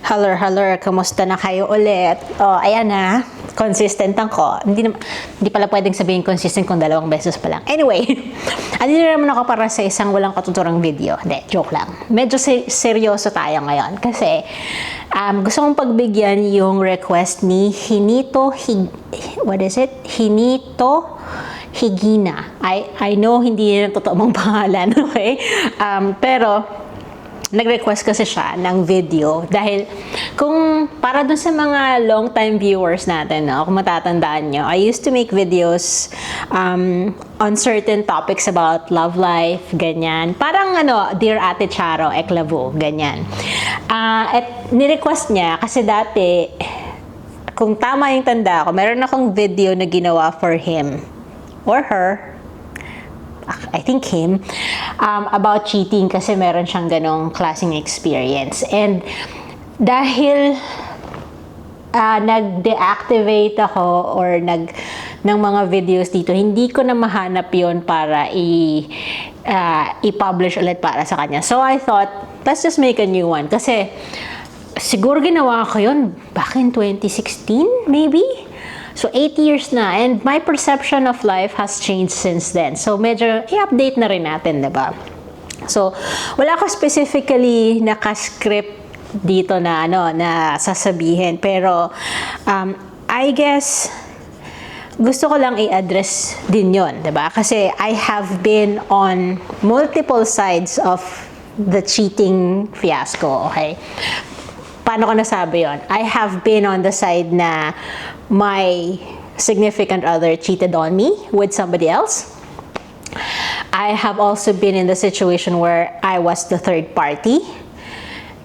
Hello, kamusta na kayo ulit? Oh, ayan na, consistent ako. Hindi pala pwedeng sabihin consistent kung 2 beses pa lang. Anyway, andito naman ako para sa isang walang katuturang video. Hindi, joke lang. Medyo seryoso tayo ngayon kasi gusto kong pagbigyan yung request ni Hinito Higina. I know hindi yun ang totoo mong pangalan, okay? Pero nag-request kasi siya ng video dahil kung para dun sa mga long-time viewers natin, no, kung matatandaan nyo, I used to make videos on certain topics about love life, ganyan. Parang Dear Ate Charo, Eklavu, ganyan. At nirequest niya kasi dati, kung tama yung tanda ko, meron akong video na ginawa for him or her, I think him, about cheating kasi meron siyang ganong klaseng experience. And dahil nag-deactivate ako or ng mga videos dito, hindi ko na mahanap yon para i-publish ulit para sa kanya. So I thought, let's just make a new one. Kasi siguro ginawa ko yun back in 2016, maybe? So, 8 years na, and my perception of life has changed since then. So, medyo i-update na rin natin, diba? So, wala ko specifically naka-script dito na, na sasabihin. Pero, I guess, gusto ko lang i-address din yon, diba? Kasi I have been on multiple sides of the cheating fiasco, okay? Paano ko nasabi yon? I have been on the side na my significant other cheated on me with somebody else. I have also been in the situation where I was the third party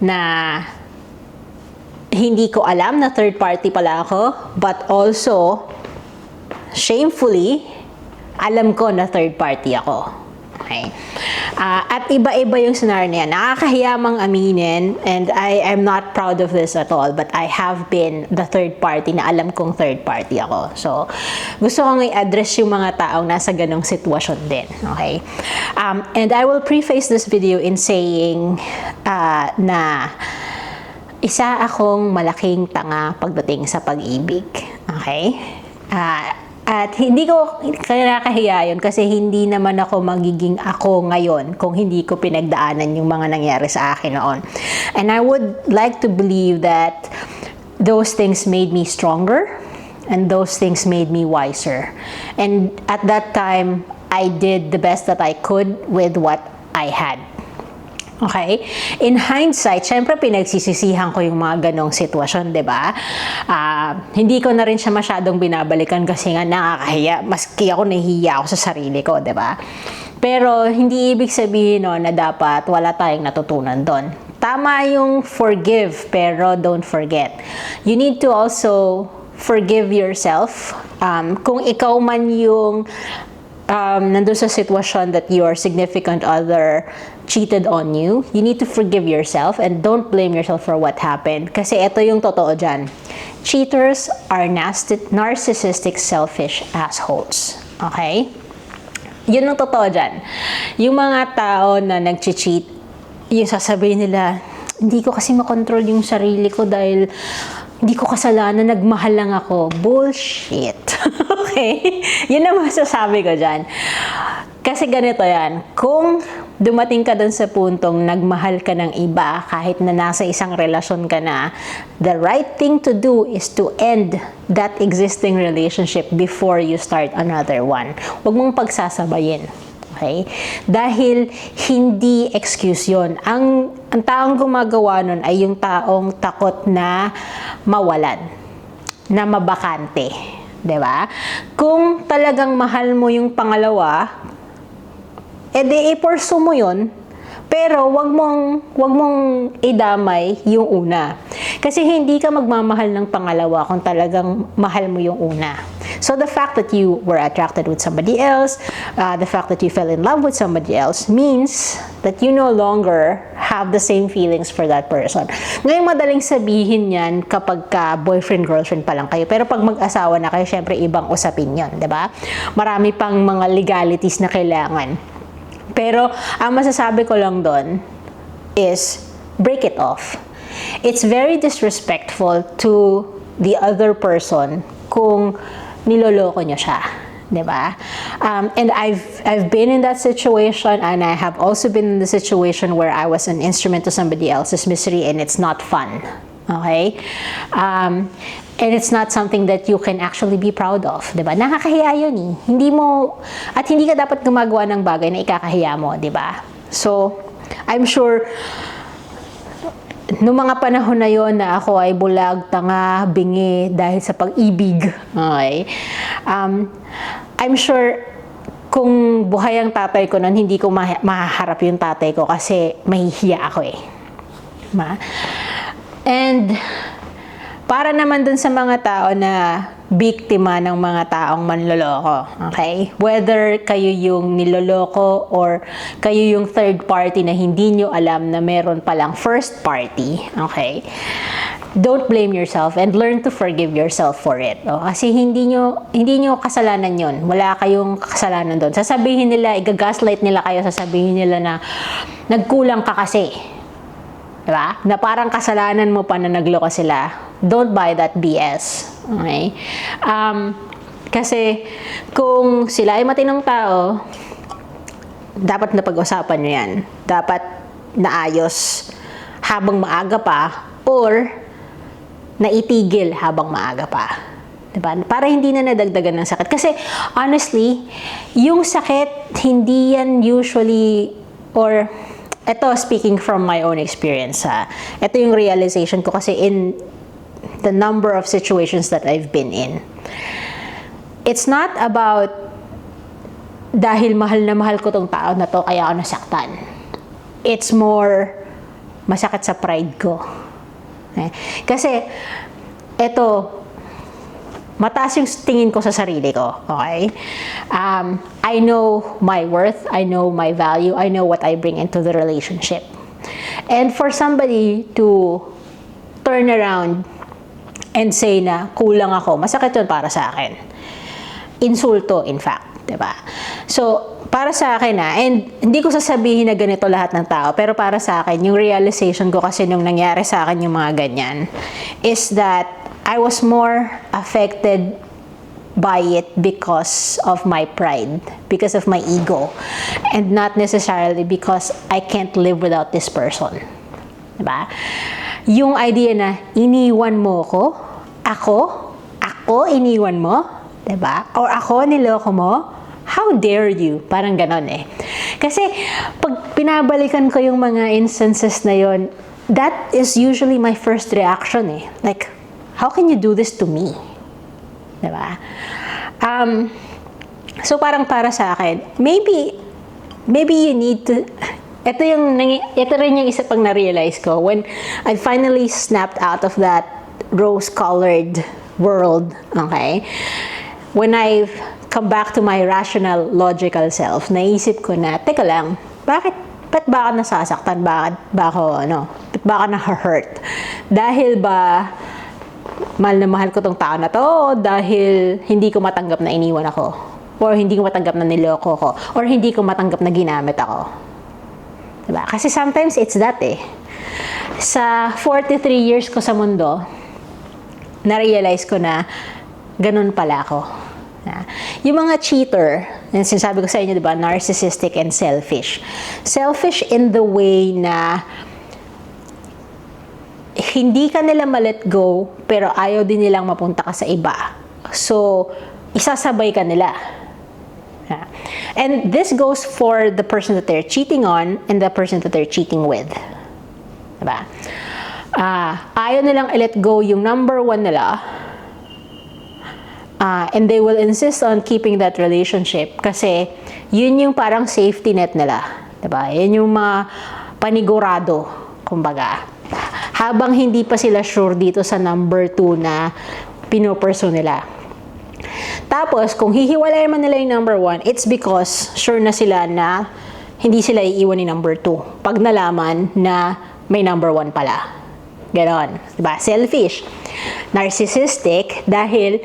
na hindi ko alam na third party pala ako, but also shamefully alam ko na third party ako. Okay. At iba-iba yung scenario niya. Nakakahiya mang aminin, and I am not proud of this at all, but I have been the third party na alam kong third party ako. So, gusto kong i-address yung mga taong nasa ganong sitwasyon din. Okay? And I will preface this video in saying na isa akong malaking tanga pagdating sa pag-ibig. Okay? At hindi ko kinakahiya yun kasi hindi naman ako magiging ako ngayon kung hindi ko pinagdaanan yung mga nangyari sa akin noon. And I would like to believe that those things made me stronger and those things made me wiser. And at that time, I did the best that I could with what I had. Okay? In hindsight, syempre pinagsisisihan ko yung mga ganong sitwasyon, di ba? Hindi ko na rin siya masyadong binabalikan kasi nga nakakahiya. Maski ako nahihiya ako sa sarili ko, di ba? Pero hindi ibig sabihin na dapat wala tayong natutunan doon. Tama yung forgive, pero don't forget. You need to also forgive yourself. Kung ikaw man yung nandun sa sitwasyon that your significant other cheated on you, you need to forgive yourself and don't blame yourself for what happened. Kasi ito yung totoo dyan. Cheaters are narcissistic, selfish assholes. Okay? Yun ang totoo dyan. Yung mga tao na nag-cheat, yung sasabihin nila, hindi ko kasi makontrol yung sarili ko dahil hindi ko kasalanan, nagmahal lang ako. Bullshit. Okay? Yun ang masasabi ko dyan. Kasi ganito yan. Kung dumating ka dun sa puntong nagmahal ka ng iba, kahit na nasa isang relasyon ka na, the right thing to do is to end that existing relationship before you start another one. Huwag mong pagsasabayin. Okay? Dahil hindi excuse yun. Ang taong gumagawa nun ay yung taong takot na mawalan, na mabakante. Diba? Kung talagang mahal mo yung pangalawa, edi i-pursue mo yun, pero wag mong idamay yung una. Kasi hindi ka magmamahal ng pangalawa kung talagang mahal mo yung una. So the fact that you were attracted with somebody else, the fact that you fell in love with somebody else means that you no longer have the same feelings for that person. Ngayon madaling sabihin yan kapag ka boyfriend-girlfriend pa lang kayo. Pero pag mag-asawa na kayo, syempre ibang usapin yan, diba? Marami pang mga legalities na kailangan. Pero ang masasabi ko lang doon is break it off. it's very disrespectful to the other person kung niloloko nyo siya. Diba? And I've been in that situation, and I have also been in the situation where I was an instrument to somebody else's misery, and it's not fun. Okay? And it's not something that you can actually be proud of. Diba? Nakakahiya yun eh. Hindi ka dapat gumagawa ng bagay na ikakahiya mo. Diba? So, I'm sure noong mga panahon na yon na ako ay bulag, tanga, bingi dahil sa pag-ibig. Okay? I'm sure kung buhay ang tatay ko noon, hindi ko mahaharap yung tatay ko kasi mahihiya ako eh. And para naman dun sa mga tao na biktima ng mga taong manloloko, okay? Whether kayo yung niloloko or kayo yung third party na hindi nyo alam na meron palang first party, okay? Don't blame yourself and learn to forgive yourself for it. Oh, kasi hindi nyo kasalanan yon. Wala kayong kasalanan doon. Sasabihin nila, i-gaslight nila kayo, sasabihin nila na nagkulang ka kasi. Diba? Na parang kasalanan mo pa na nagloko sila. Don't buy that BS. Okay? Kasi kung sila ay matinong tao, dapat napag-usapan nyo yan. Dapat naayos habang maaga pa or naitigil habang maaga pa. Diba? Para hindi na nadagdagan ng sakit. Kasi honestly, yung sakit, hindi yan usually, or ito, speaking from my own experience, ito yung realization ko kasi in the number of situations that I've been in. It's not about dahil mahal na mahal ko tong tao na to, kaya ako nasaktan. It's more masakit sa pride ko. Kasi, ito, mataas yung tingin ko sa sarili ko, okay? I know my worth, I know my value, I know what I bring into the relationship. And for somebody to turn around and say na kulang ako, masakit yun para sa akin. Insulto, in fact, diba? So, para sa akin and hindi ko sasabihin na ganito lahat ng tao, pero para sa akin, yung realization ko kasi nung nangyari sa akin yung mga ganyan, is that I was more affected by it because of my pride, because of my ego, and not necessarily because I can't live without this person. Diba? Yung idea na iniwan mo ako iniwan mo, diba? Or ako niloko mo, how dare you? Parang ganon eh. Kasi pag pinabalikan ko yung mga instances na yon, that is usually my first reaction eh. Like, how can you do this to me? Diba? So parang para sa akin, maybe you need to, ito rin yung isa pang na-realize ko when I finally snapped out of that rose-colored world, okay? When I've come back to my rational, logical self, naisip ko na, teka lang, ba't ba ako nasasaktan? Ba't ba ako na-hurt? Dahil ba mahal na mahal ko tong tao na to, dahil hindi ko matanggap na iniwan ako, or hindi ko matanggap na niloko ko, or hindi ko matanggap na ginamit ako. Diba? Kasi sometimes it's that eh. Sa 43 years ko sa mundo, na-realize ko na ganun pala ako. Yung mga cheater, yung sinasabi ko sa inyo, diba, narcissistic and selfish. Selfish in the way na hindi ka nila ma-let go, pero ayaw din nilang mapunta ka sa iba. So, isasabay ka nila. And this goes for the person that they're cheating on and the person that they're cheating with. Diba? Ayaw nilang i-let go yung number one nila, and they will insist on keeping that relationship kasi yun yung parang safety net nila. Diba? Yun yung mga panigurado, kumbaga. Habang hindi pa sila sure dito sa number 2 na pinopursue nila. Tapos, kung hihiwalay man nila yung number 1, it's because sure na sila na hindi sila iiwan ni number 2. Pag nalaman na may number 1 pala. Ganon. Diba? Selfish. Narcissistic dahil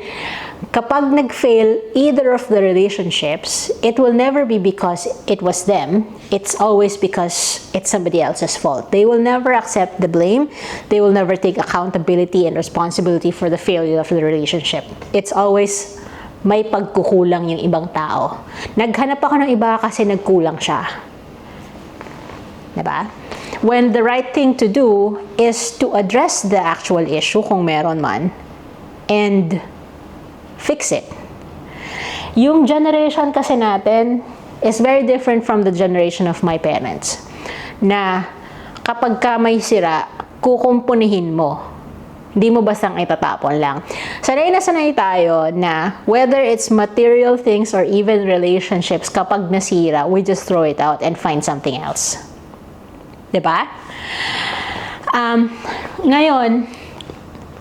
kapag nag-fail either of the relationships, it will never be because it was them. It's always because it's somebody else's fault. They will never accept the blame. They will never take accountability and responsibility for the failure of the relationship. It's always may pagkukulang yung ibang tao. Naghanap ako ng iba kasi nagkulang siya. Diba? When the right thing to do is to address the actual issue, kung meron man, and fix it. Yung generation kasi natin is very different from the generation of my parents. Na kapag ka may sira, kukumpunihin mo. Hindi mo bastang itatapon lang. Sanay na sanay tayo na whether it's material things or even relationships, kapag nasira, we just throw it out and find something else. Diba? Ngayon,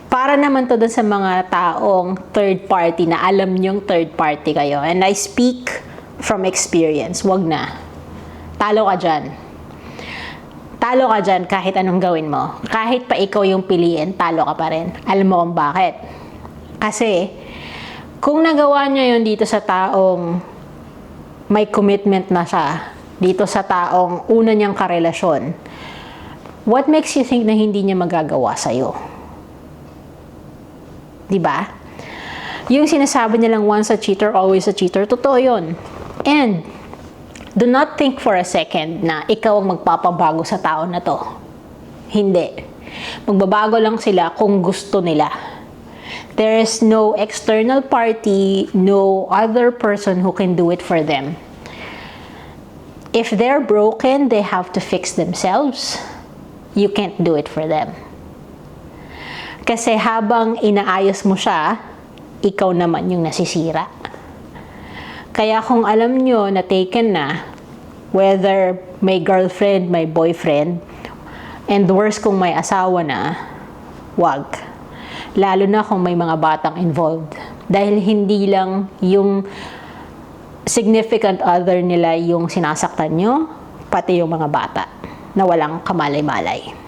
para naman to dun sa mga taong third party na alam nyong third party kayo. And I speak from experience. Wag na. Talo ka dyan. Talo ka dyan kahit anong gawin mo. Kahit pa ikaw yung piliin, talo ka pa rin. Alam mo kung bakit? Kasi, kung nagawa niya yun dito sa taong may commitment na siya, dito sa taong una niyang karelasyon, what makes you think na hindi niya magagawa sa'yo? Diba? Yung sinasabi nilang once a cheater, always a cheater, totoo yun. And, do not think for a second na ikaw ang magpapabago sa tao na to. Hindi. Magbabago lang sila kung gusto nila. There is no external party, no other person who can do it for them. If they're broken, they have to fix themselves. You can't do it for them. Kasi habang inaayos mo siya, ikaw naman yung nasisira. Kaya kung alam nyo na taken na, whether may girlfriend, may boyfriend, and worse kung may asawa na, wag. Lalo na kung may mga batang involved. Dahil hindi lang yung significant other nila yung sinasaktan nyo, pati yung mga bata na walang kamalay-malay.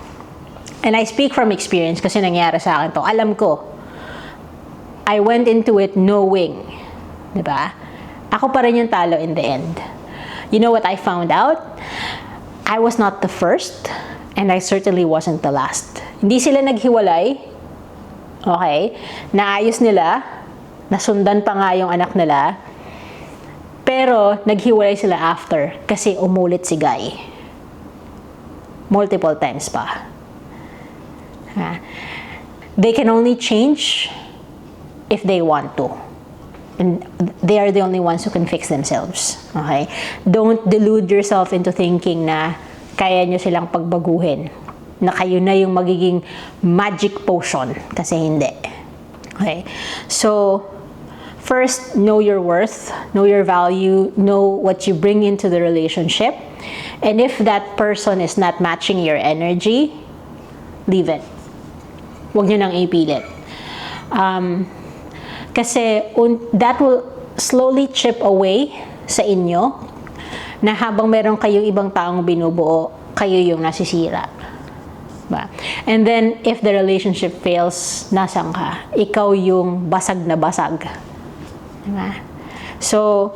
And I speak from experience kasi nangyari sa akin to. Alam ko, I went into it knowing, diba? Ako pa rin yung talo in the end. You know what I found out? I was not the first, and I certainly wasn't the last. Hindi sila naghiwalay, okay? Naayos nila, nasundan pa nga yung anak nila, pero naghiwalay sila after kasi umulit si Guy. Multiple times pa. They can only change if they want to. And they are the only ones who can fix themselves. Okay? Don't delude yourself into thinking na kaya nyo silang pagbaguhin. Na kayo na yung magiging magic potion. Kasi hindi. Okay? So, first, know your worth, know your value, know what you bring into the relationship. And if that person is not matching your energy, leave it. Huwag nyo nang ipilit. Kasi that will slowly chip away sa inyo na habang meron kayong ibang taong binubuo, kayo yung nasisira. Ba? And then, if the relationship fails, nasan ka? Ikaw yung basag na basag. Diba? So,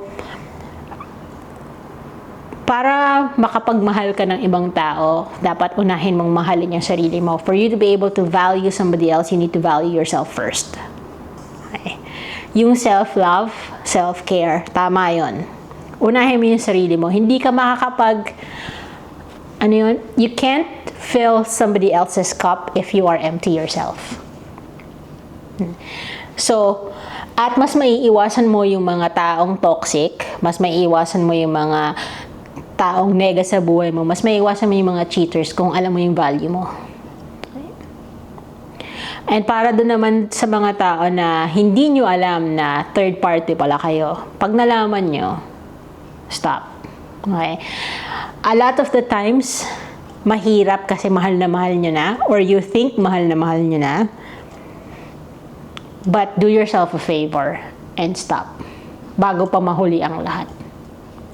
para makapagmahal ka ng ibang tao, dapat unahin mong mahalin yung sarili mo. For you to be able to value somebody else, you need to value yourself first. Okay. Yung self-love, self-care, tama yun. Unahin mo yung sarili mo. Hindi ka makakapag, you can't fill somebody else's cup if you are empty yourself. So, at mas maiiwasan mo yung mga taong toxic, mas maiiwasan mo yung mga taong nega sa buhay mo, mas maiiwasan mo yung mga cheaters kung alam mo yung value mo. And para doon naman sa mga tao na hindi nyo alam na third party pala kayo, pag nalaman nyo, stop. Okay? A lot of the times, mahirap kasi mahal na mahal nyo na, or you think mahal na mahal nyo na, but do yourself a favor and stop bago pa mahuli ang lahat.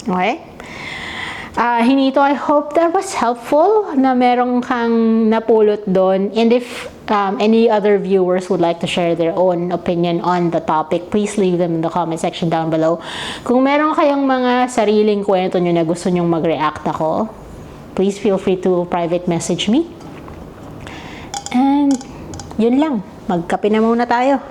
Okay? Hinito, I hope that was helpful, na meron kang napulot doon. And if any other viewers would like to share their own opinion on the topic, please leave them in the comment section down below. Kung meron kayong mga sariling kwento nyo na gusto nyong mag-react ako, please feel free to private message me. And yun lang, magkape na muna tayo.